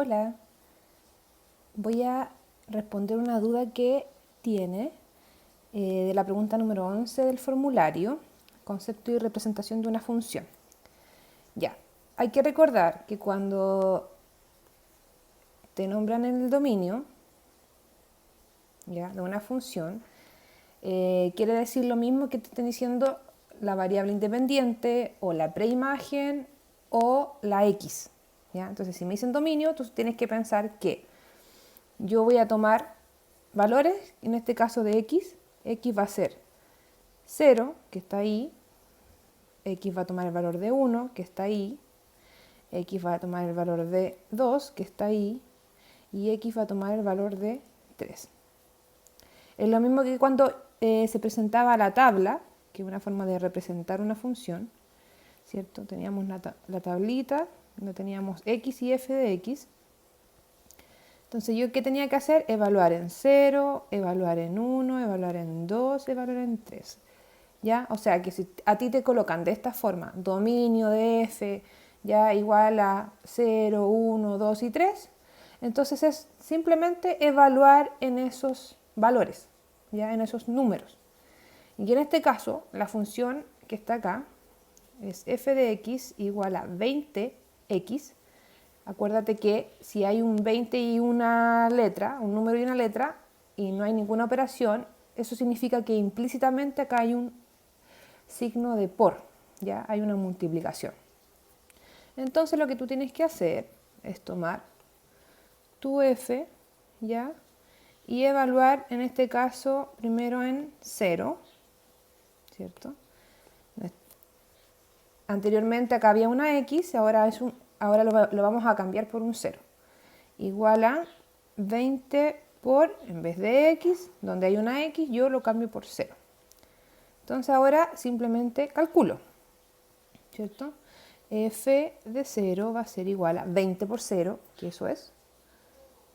Hola, voy a responder una duda que tiene de la pregunta número 11 del formulario, concepto y representación de una función. Ya, hay que recordar que cuando te nombran en el dominio ya, de una función, quiere decir lo mismo que te estén diciendo la variable independiente o la preimagen o la x. ¿Ya? Entonces, si me dicen dominio, tú tienes que pensar que yo voy a tomar valores, en este caso de x va a ser 0, que está ahí, x va a tomar el valor de 1, que está ahí, x va a tomar el valor de 2, que está ahí, y x va a tomar el valor de 3. Es lo mismo que cuando se presentaba la tabla, que es una forma de representar una función, ¿cierto? Teníamos la tablita, donde teníamos x y f de x. Entonces, ¿yo qué tenía que hacer? Evaluar en 0, evaluar en 1, evaluar en 2, evaluar en 3. ¿Ya? O sea, que si a ti te colocan de esta forma, dominio de f ya igual a 0, 1, 2 y 3, entonces es simplemente evaluar en esos valores, ¿ya? En esos números. Y en este caso, la función que está acá es f de x igual a 20x. Acuérdate que si hay un 20 y una letra, un número y una letra, y no hay ninguna operación, eso significa que implícitamente acá hay un signo de por, ya hay una multiplicación. Entonces lo que tú tienes que hacer es tomar tu f, ya, y evaluar en este caso primero en 0, ¿cierto? Anteriormente acá había una x, ahora lo vamos a cambiar por un 0. Igual a 20 por, en vez de x, donde hay una x, yo lo cambio por 0. Entonces ahora simplemente calculo, ¿cierto? F de 0 va a ser igual a 20 por 0, que eso es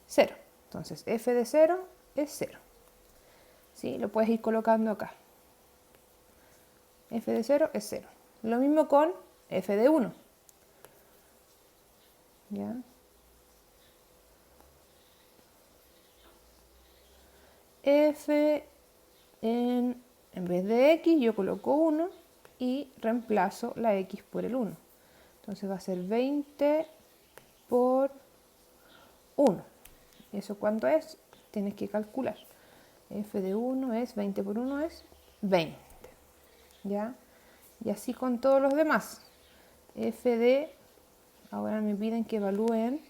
0. Entonces f de 0 es 0. ¿Sí? Lo puedes ir colocando acá. F de 0 es 0. Lo mismo con f de 1. ¿Ya? F en vez de x yo coloco 1 y reemplazo la x por el 1. Entonces va a ser 20 por 1. ¿Y eso cuánto es? Tienes que calcular. F de 1 es 20 por 1 es 20. ¿Ya? Y así con todos los demás. F de, ahora me piden que evalúen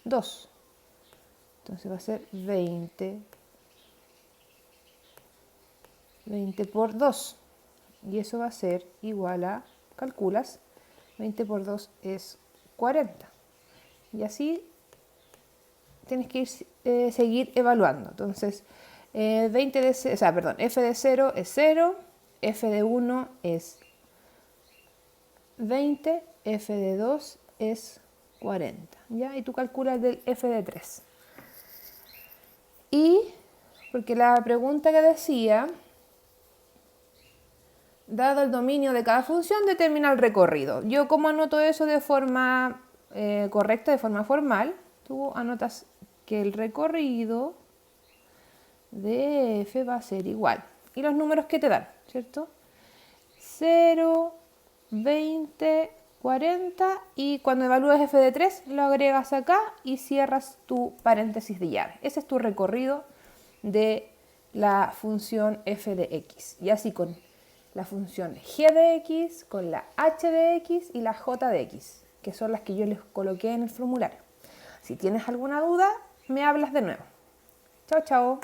2. Entonces va a ser 20 por 2. Y eso va a ser igual a, calculas, 20 por 2 es 40. Y así tienes que seguir evaluando. Entonces, f de 0 es 0, f de 1 es 20, f de 2 es 40. ¿Ya? Y tú calculas del f de 3. Y, porque la pregunta que decía, dado el dominio de cada función, determina el recorrido. Yo, como anoto eso de forma correcta, de forma formal, tú anotas que el recorrido de f va a ser igual. Y los números que te dan, ¿cierto? 0, 20, 40 y cuando evalúes f de 3 lo agregas acá y cierras tu paréntesis de llave. Ese es tu recorrido de la función f de x. Y así con la función g de x, con la h de x y la j de x, que son las que yo les coloqué en el formulario. Si tienes alguna duda, me hablas de nuevo. Chao, chao.